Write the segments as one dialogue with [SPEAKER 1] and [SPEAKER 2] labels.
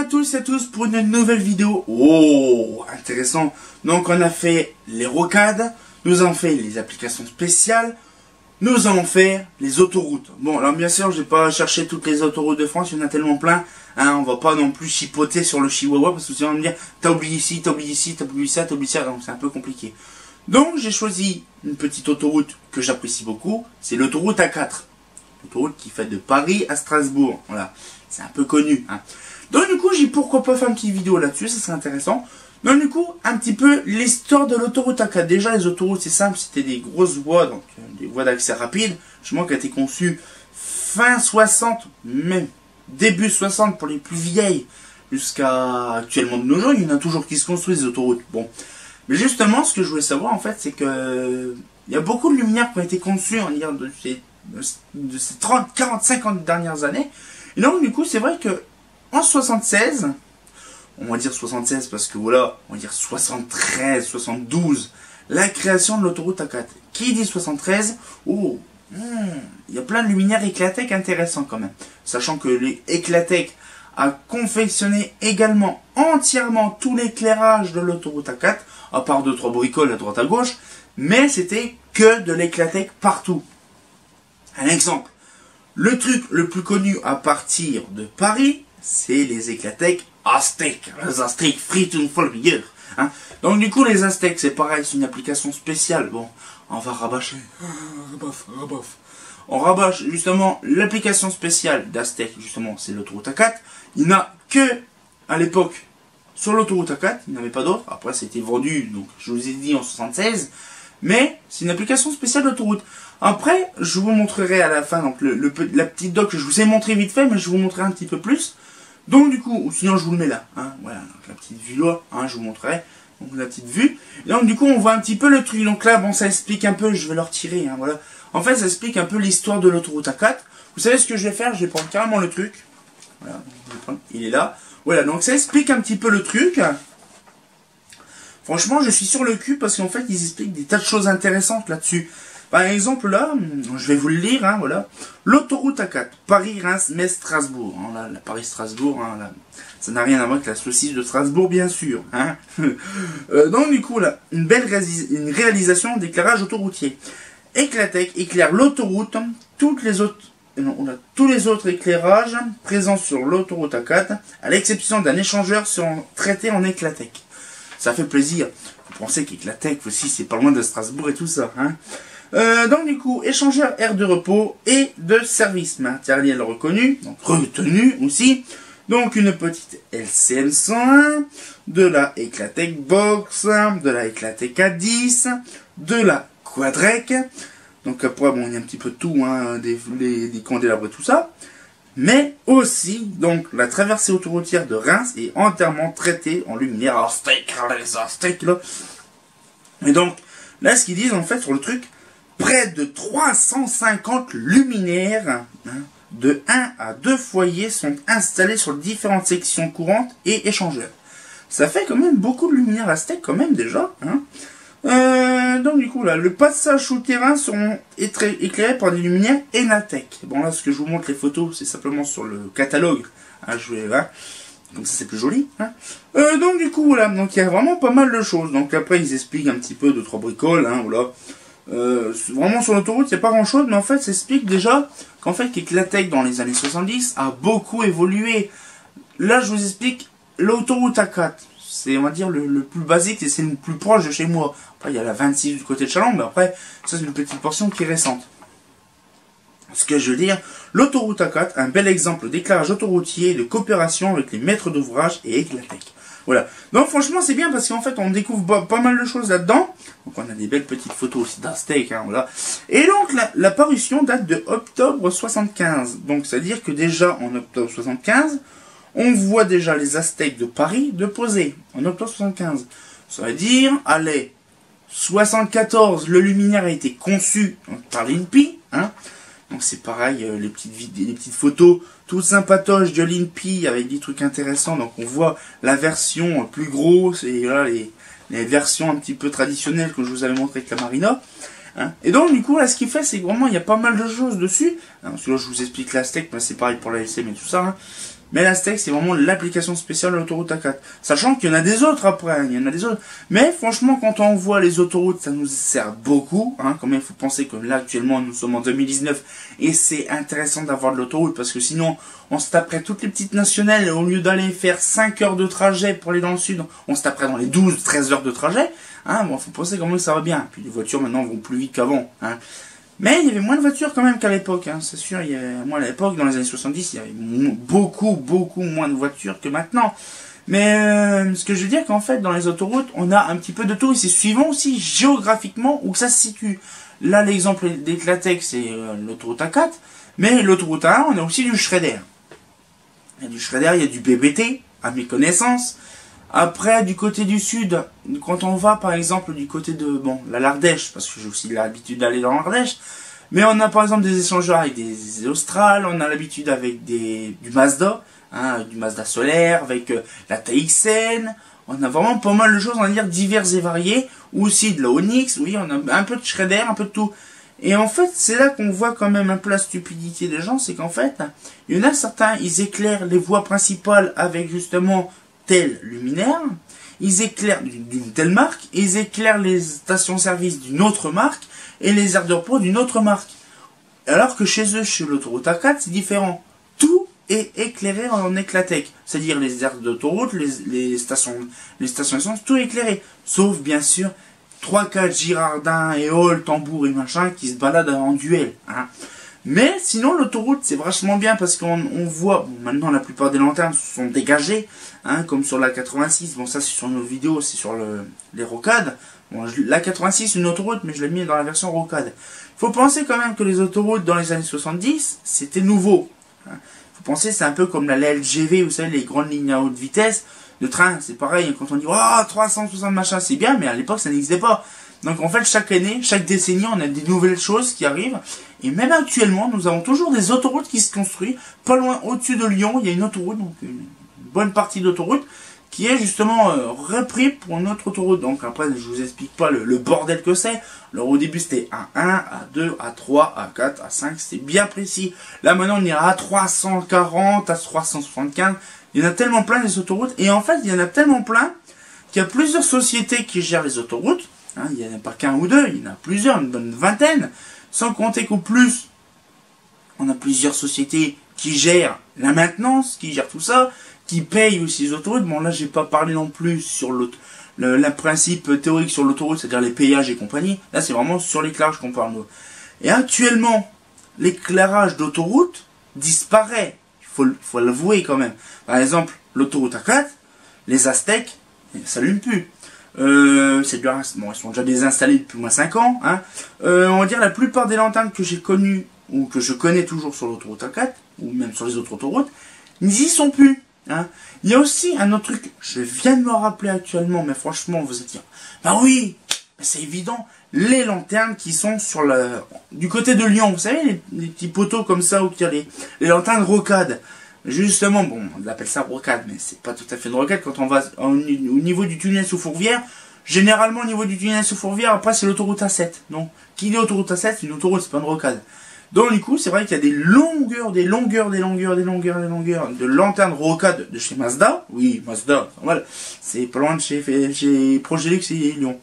[SPEAKER 1] tous et à tous pour une nouvelle vidéo. Oh, intéressant. Donc on a fait les rocades, nous avons fait les applications spéciales, nous allons faire les autoroutes. Bon, alors bien sûr, je vais pas chercher toutes les autoroutes de France, il y en a tellement plein. Hein, on va pas non plus chipoter sur le Chihuahua parce que sinon on va me dire t'as oublié ici, t'as oublié ici, t'as oublié ça, t'as oublié ça. Donc c'est un peu compliqué. Donc j'ai choisi une petite autoroute que j'apprécie beaucoup, c'est l'autoroute A4. L'autoroute qui fait de Paris à Strasbourg. Voilà, c'est un peu connu. Hein. Donc du coup, j'ai pourquoi pas faire une petite vidéo là-dessus, ça serait intéressant. Donc du coup, un petit peu l'histoire de l'autoroute A4. Déjà, les autoroutes, c'est simple, c'était des grosses voies, donc des voies d'accès rapide, justement qui a été conçues fin 60, même début 60 pour les plus vieilles, jusqu'à actuellement de nos jours, il y en a toujours qui se construisent des autoroutes. Bon, mais justement, ce que je voulais savoir en fait, c'est que il y a beaucoup de luminaires qui ont été conçues en dire de ces 30, 40, 50 dernières années. Et donc du coup, c'est vrai que en 76, on va dire 76 parce que voilà, on va dire 73, 72, la création de l'autoroute A4. Qui dit 73? Oh, il y a plein de luminaires Eclatec intéressants quand même. Sachant que les Eclatec a confectionné également entièrement tout l'éclairage de l'autoroute A4, à part 2-3 bricoles à droite à gauche, mais c'était que de l'Eclatec partout. Un exemple, le truc le plus connu à partir de Paris, c'est les Eclatec Aztec, les Aztec Friedenfolger. Hein. Donc du coup les Aztec c'est pareil, c'est une application spéciale. Bon, on va rabâcher. On rabâche justement l'application spéciale d'Aztec, justement c'est l'autoroute A4. Il n'y a que à l'époque sur l'autoroute A4, il n'y en avait pas d'autres. Après c'était vendu, donc je vous ai dit en 76. Mais c'est une application spéciale d'autoroute. Après, je vous montrerai à la fin donc la petite doc que je vous ai montré vite fait, mais je vous montrerai un petit peu plus. Donc du coup, ou sinon je vous le mets là. Hein, voilà, donc la petite vue là, hein, je vous montrerai. Donc la petite vue. Et donc du coup, on voit un petit peu le truc. Donc là, bon, ça explique un peu, je vais le retirer. Hein, voilà. En fait, ça explique un peu l'histoire de l'autoroute A4. Vous savez ce que je vais faire? Je vais prendre carrément le truc. Voilà, je vais prendre, il est là. Voilà, donc ça explique un petit peu le truc. Franchement, je suis sur le cul parce qu'en fait, ils expliquent des tas de choses intéressantes là-dessus. Par exemple, là, je vais vous le lire, hein, voilà. L'autoroute A4, Paris, Reims, Metz, Strasbourg. Hein, là, la Paris-Strasbourg, hein, là, ça n'a rien à voir avec la saucisse de Strasbourg, bien sûr. Hein. Donc, du coup, là, une belle réalisation d'éclairage autoroutier. Eclatec éclaire l'autoroute, tous les autres éclairages présents sur l'autoroute A4, à l'exception d'un échangeur, seront traités en Eclatec. Ça fait plaisir. Vous pensez qu'Eclatec aussi, c'est pas loin de Strasbourg et tout ça. Hein. Donc du coup, échangeur aire de repos et de service matériel reconnu, donc retenu aussi. Donc une petite LCM 101, de la Eclatec Box, de la Eclatec A10, de la Quadrec. Donc après, bon, il y a un petit peu de tout, hein, des candélabres et tout ça. Mais aussi, donc, la traversée autoroutière de Reims est entièrement traitée en luminaire Aztec, les Aztec, là. Et donc, là, ce qu'ils disent, en fait, sur le truc, près de 350 luminaires, hein, de 1 à 2 foyers sont installés sur différentes sections courantes et échangeurs. Ça fait quand même beaucoup de luminaires Aztec, quand même, déjà, hein. Donc du coup là, le passage souterrain seront éclairés par des luminaires Enatec. Bon là, ce que je vous montre les photos, c'est simplement sur le catalogue. Hein, hein, comme ça c'est plus joli. Hein. Donc du coup voilà, donc il y a vraiment pas mal de choses. Donc après ils expliquent un petit peu 2-3 bricoles. Hein, voilà. Vraiment sur l'autoroute il n'y a pas grand chose, mais en fait ça explique déjà qu'en fait Eclatec dans les années 70 a beaucoup évolué. Là je vous explique l'autoroute A4. C'est, on va dire, le plus basique et c'est le plus proche de chez moi. Après, il y a la 26 du côté de Chalon, mais après, ça c'est une petite portion qui est récente. Ce que je veux dire, l'autoroute A4, un bel exemple d'éclairage autoroutier et de coopération avec les maîtres d'ouvrage et Eclatec. Voilà. Donc franchement, c'est bien parce qu'en fait, on découvre pas mal de choses là-dedans. Donc on a des belles petites photos aussi d'Aztec, hein, voilà. Et donc, la parution date de octobre 75. Donc, c'est-à-dire que déjà, en octobre 75, on voit déjà les Aztèques de Paris de poser en octobre 75. Ça veut dire, allez, 74, le luminaire a été conçu par l'INPI. Hein. Donc c'est pareil, les petites photos toutes sympatoches de l'INPI avec des trucs intéressants. Donc on voit la version plus grosse et voilà, les versions un petit peu traditionnelles que je vous avais montré avec la Marina. Hein. Et donc du coup là ce qu'il fait c'est que vraiment il y a pas mal de choses dessus. Hein, parce que là je vous explique l'Aztec, mais c'est pareil pour la LCM et tout ça. Hein. Mais l'Aztec, c'est vraiment l'application spéciale de l'autoroute A4. Sachant qu'il y en a des autres après, il y en a des autres. Mais franchement, quand on voit les autoroutes, ça nous sert beaucoup. Hein. Quand même, il faut penser que là, actuellement, nous sommes en 2019. Et c'est intéressant d'avoir de l'autoroute. Parce que sinon, on se taperait toutes les petites nationales. Et au lieu d'aller faire 5 heures de trajet pour aller dans le sud, on se taperait dans les 12-13 heures de trajet. Hein. Bon, faut penser comment ça va bien. Puis les voitures, maintenant, vont plus vite qu'avant. Hein. Mais il y avait moins de voitures quand même qu'à l'époque, hein. C'est sûr, moi à l'époque, dans les années 70, il y avait beaucoup moins de voitures que maintenant. Mais ce que je veux dire qu'en fait, dans les autoroutes, on a un petit peu de tout, et c'est suivant aussi géographiquement où ça se situe. Là, l'exemple d'Eclatec, c'est l'autoroute A4, mais l'autoroute A1, on a aussi du Schrader. Il y a du Schrader, il y a du BBT, à mes connaissances. Après, du côté du sud, quand on va par exemple du côté de l'Ardèche, parce que j'ai aussi l'habitude d'aller dans l'Ardèche, mais on a par exemple des échangeurs avec des Austral, on a l'habitude avec du Mazda, hein, du Mazda solaire, avec la TXN, on a vraiment pas mal de choses, on va dire, diverses et variées, ou aussi de la Onyx, oui, on a un peu de Schrader, un peu de tout. Et en fait, c'est là qu'on voit quand même un peu la stupidité des gens, c'est qu'en fait, il y en a certains, ils éclairent les voies principales avec justement tel luminaire, ils éclairent d'une telle marque, ils éclairent les stations-service d'une autre marque, et les aires de repos d'une autre marque. Alors que chez eux, chez l'autoroute A4, c'est différent. Tout est éclairé en Eclatec. C'est-à-dire les aires d'autoroute, les stations essence, tout est éclairé. Sauf, bien sûr, 3-4 Girardins et Hall, tambour et machin qui se baladent en duel. Hein. Mais sinon, l'autoroute, c'est vachement bien parce qu'on voit, maintenant la plupart des lanternes sont dégagées, hein, comme sur la 86. Bon, ça c'est sur nos vidéos, c'est sur les rocades. Bon, la 86, c'est une autoroute, mais je l'ai mis dans la version rocade. Il faut penser quand même que les autoroutes dans les années 70, c'était nouveau. Il faut penser, c'est un peu comme la LGV, vous savez, les grandes lignes à haute vitesse de train. C'est pareil, quand on dit, oh, 360 machin, c'est bien, mais à l'époque, ça n'existait pas. Donc en fait, chaque année, chaque décennie, on a des nouvelles choses qui arrivent. Et même actuellement, nous avons toujours des autoroutes qui se construisent. Pas loin, au-dessus de Lyon, il y a une autoroute, donc une bonne partie d'autoroute, qui est justement repris pour notre autoroute. Donc après, je vous explique pas le bordel que c'est. Alors au début, c'était A1, A2, A3, A4, A5, c'était bien précis. Là maintenant, on est à A340, A375. Il y en a tellement plein des autoroutes. Et en fait, il y en a tellement plein qu'il y a plusieurs sociétés qui gèrent les autoroutes. Hein, il n'y en a pas qu'un ou deux, il y en a plusieurs, une bonne vingtaine. Sans compter qu'au plus, on a plusieurs sociétés qui gèrent la maintenance, qui gèrent tout ça, qui payent aussi les autoroutes. Bon, là, j'ai pas parlé non plus sur le principe théorique sur l'autoroute, c'est-à-dire les péages et compagnie. Là, c'est vraiment sur l'éclairage qu'on parle. Et actuellement, l'éclairage d'autoroute disparaît. Il faut l'avouer quand même. Par exemple, l'autoroute A4, les Aztèques, ils ne s'allument plus. Bon, ils sont déjà désinstallés depuis au moins 5 ans. Hein. On va dire la plupart des lanternes que j'ai connues, ou que je connais toujours sur l'autoroute A4, ou même sur les autres autoroutes, n'y y sont plus. Hein. Il y a aussi un autre truc, je viens de me rappeler actuellement, mais franchement, vous allez dire, bah oui, c'est évident, les lanternes qui sont sur du côté de Lyon, vous savez, les petits poteaux comme ça, où il y a les lanternes rocades. Justement, bon, on appelle ça rocade, mais c'est pas tout à fait une rocade. Quand on va au niveau du tunnel sous Fourvière, généralement au niveau du tunnel sous Fourvière, après c'est l'autoroute A7. Non, qui dit autoroute A7, c'est une autoroute, c'est pas une rocade. Donc du coup, c'est vrai qu'il y a des longueurs de lanternes rocade de chez Mazda. Oui, Mazda, voilà, c'est pas loin de chez Progelux et Lyon.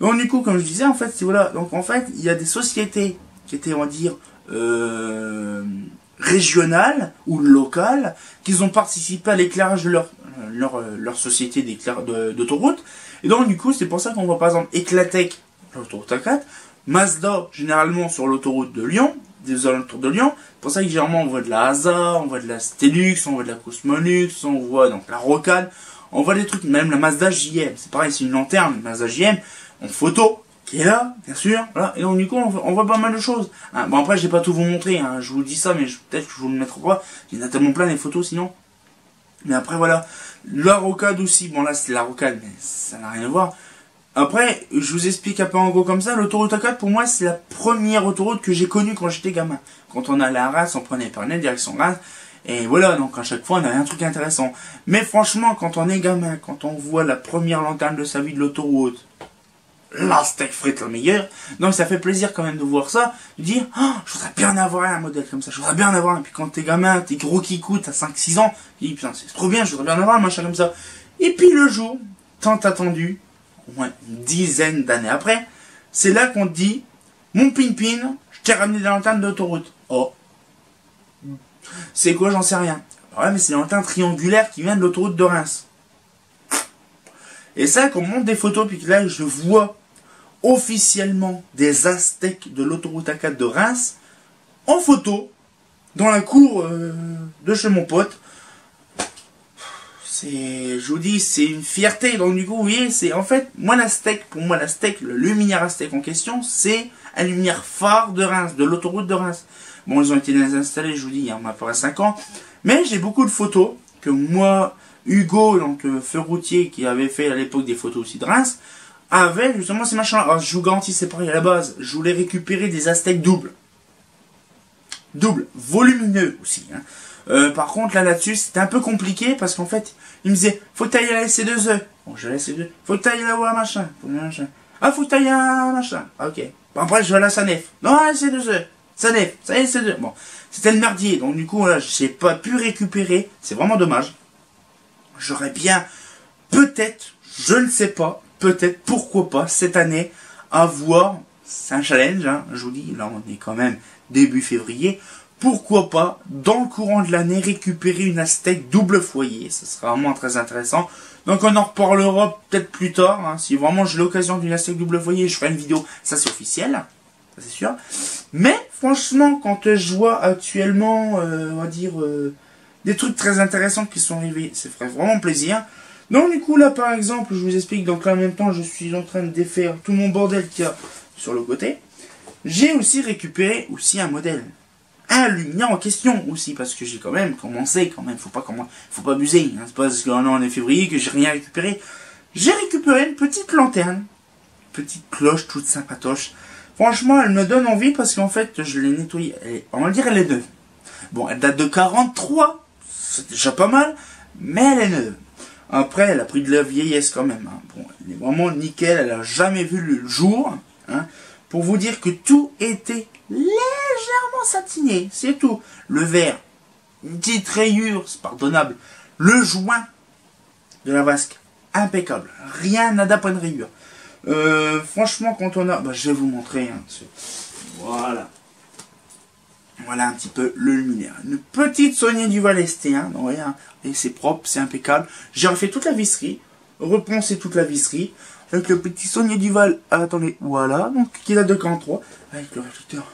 [SPEAKER 1] Donc du coup, comme je disais, en fait, c'est voilà. Donc en fait, il y a des sociétés qui étaient, on va dire, régionales ou locales, qui ont participé à l'éclairage de leur société d'autoroute. Et donc du coup, c'est pour ça qu'on voit par exemple Eclatec, l'autoroute A4, Mazda, généralement sur l'autoroute de Lyon, des alentours de Lyon. C'est pour ça que généralement on voit de la Hasa, on voit de la Stelux, on voit de la Cosmolux, on voit donc la Rocade, on voit des trucs, même la Mazda JM, c'est pareil, c'est une lanterne, la Mazda JM, en photo, qui est là, bien sûr, voilà. Et donc du coup, on voit pas mal de choses. Hein, bon après, je vais pas tout vous montrer, hein, je vous dis ça, mais peut-être que je vous le mettrai pas. Il y en a tellement plein des photos sinon. Mais après voilà, la rocade aussi, bon là c'est la rocade, mais ça n'a rien à voir. Après, je vous explique un peu en gros comme ça, l'autoroute A4 pour moi c'est la première autoroute que j'ai connue quand j'étais gamin. Quand on allait à Reims, on prenait Épernay, direction Reims. Et voilà, donc à chaque fois on avait un truc intéressant. Mais franchement, quand on est gamin, quand on voit la première lanterne de sa vie de l'autoroute, la steak frite la meilleure. Donc ça fait plaisir quand même de voir ça, de dire, oh, je voudrais bien avoir un modèle comme ça, je voudrais bien avoir un. Puis quand t'es gamin, t'es gros qui coûte, t'as 5-6 ans, tu dis, putain, c'est trop bien, je voudrais bien avoir un machin comme ça. Et puis le jour, tant attendu, au moins une dizaine d'années après, c'est là qu'on te dit, mon pin-pin, je t'ai ramené des lanternes d'autoroute. Oh. C'est quoi, j'en sais rien. Ouais, mais c'est des lanternes triangulaires qui viennent de l'autoroute de Reims. Et ça, quand on monte des photos, puis que là, je vois officiellement des Aztèques de l'autoroute A4 de Reims, en photo, dans la cour de chez mon pote. Je vous dis, c'est une fierté. Donc du coup, vous voyez, c'est en fait, moi l'Aztèque, pour moi l'Aztèque, le luminaire Aztèque en question, c'est un luminaire phare de Reims, de l'autoroute de Reims. Bon, ils ont été installés, je vous dis, il y a à peu près 5 ans. Mais j'ai beaucoup de photos que moi, Hugo, donc feu routier, qui avait fait à l'époque des photos aussi de Reims, avait justement ces machins. Alors je vous garantis, c'est pareil à la base, je voulais récupérer des Aztèques doubles. Double, volumineux aussi. Hein. Par contre, là-dessus, c'était un peu compliqué parce qu'en fait, il me disait, faut tailler la SC2E. Bon, j'ai la SC2E. Faut tailler la voie machin. Ah, faut tailler un machin. Ok. Bon, après, je vais à la Sanef. Non, la SC2E. Sanef. Ça y est, SC2E. Bon. C'était le merdier. Donc, du coup, là, j'ai pas pu récupérer. C'est vraiment dommage. J'aurais bien, peut-être, je ne sais pas, peut-être, pourquoi pas, cette année, avoir, c'est un challenge, hein, je vous dis, là, on est quand même début février, pourquoi pas, dans le courant de l'année, récupérer une Aztèque double foyer. Ça sera vraiment très intéressant. Donc on en reparlera peut-être plus tard. Hein. Si vraiment j'ai l'occasion d'une Aztèque double foyer, je ferai une vidéo. Ça c'est officiel. Ça c'est sûr. Mais franchement, quand je vois actuellement, on va dire, des trucs très intéressants qui sont arrivés, ça ferait vraiment plaisir. Donc du coup là par exemple, je vous explique, donc là en même temps je suis en train de défaire tout mon bordel qu'il y a sur le côté. J'ai aussi récupéré aussi un modèle. Un luminaire en question aussi, parce que j'ai quand même commencé, faut pas abuser, hein, c'est pas parce qu'on est février que j'ai rien récupéré. J'ai récupéré une petite lanterne, petite cloche toute sympatoche. Franchement, elle me donne envie parce qu'en fait, je l'ai nettoyée, on va dire elle est neuve. Bon, elle date de 43, c'est déjà pas mal, mais elle est neuve. Après, elle a pris de la vieillesse quand même. Hein. Bon, elle est vraiment nickel, elle a jamais vu le jour, hein, pour vous dire que tout était légèrement satiné, c'est tout. Le verre, une petite rayure, c'est pardonnable. Le joint de la vasque, impeccable. Rien, nada, pas de rayure. Franchement, quand on a... Bah, je vais vous montrer. Hein, voilà. Voilà un petit peu le luminaire. Une petite Sony Duval ST1. Hein, donc, rien. Et c'est propre, c'est impeccable. J'ai refait toute la visserie. Reponcé toute la visserie. Avec le petit Sony Duval. Attendez, voilà. Donc, qui date de 43. Avec le réflecteur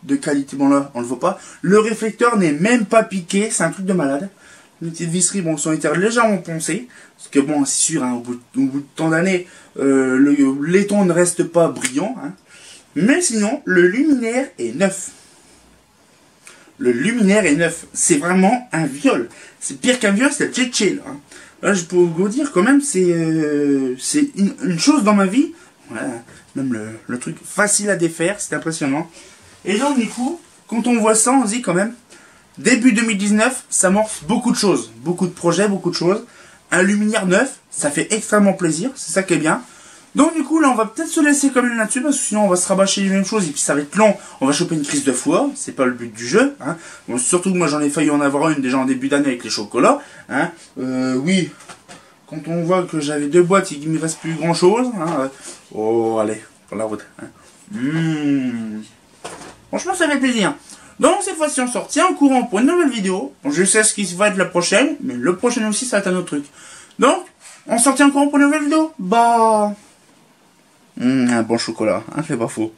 [SPEAKER 1] de qualité. Bon, là, on le voit pas. Le réflecteur n'est même pas piqué. C'est un truc de malade. Une petite visserie, bon, sont été légèrement poncées. Parce que bon, c'est sûr, hein, au bout de tant d'années, le laiton ne reste pas brillant. Hein. Mais sinon, le luminaire est neuf. Le luminaire est neuf. C'est vraiment un viol. C'est pire qu'un viol, c'est le Tchétché. Hein. Là, je peux vous dire quand même, c'est une chose dans ma vie. Voilà, même le truc facile à défaire, c'est impressionnant. Et donc, du coup, quand on voit ça, on se dit quand même, début 2019, ça amorce beaucoup de choses. Beaucoup de projets, beaucoup de choses. Un luminaire neuf, ça fait extrêmement plaisir. C'est ça qui est bien. Donc du coup, là, on va peut-être se laisser comme même là-dessus, parce que sinon, on va se rabâcher les mêmes choses, et puis ça va être long. On va choper une crise de foie, c'est pas le but du jeu. Hein. Bon, surtout que moi, j'en ai failli en avoir une déjà en début d'année avec les chocolats. Hein. Oui, quand on voit que j'avais 2 boîtes et qu'il me reste plus grand-chose. Hein, oh, allez, pour la route. Hein. Franchement, ça fait plaisir. Donc, cette fois-ci, on sort. Tiens, au courant pour une nouvelle vidéo. Bon, je sais ce qui va être la prochaine, mais le prochain aussi, ça va être un autre truc. Donc, on sort en courant pour une nouvelle vidéo. Bah... un bon chocolat, hein, c'est pas faux.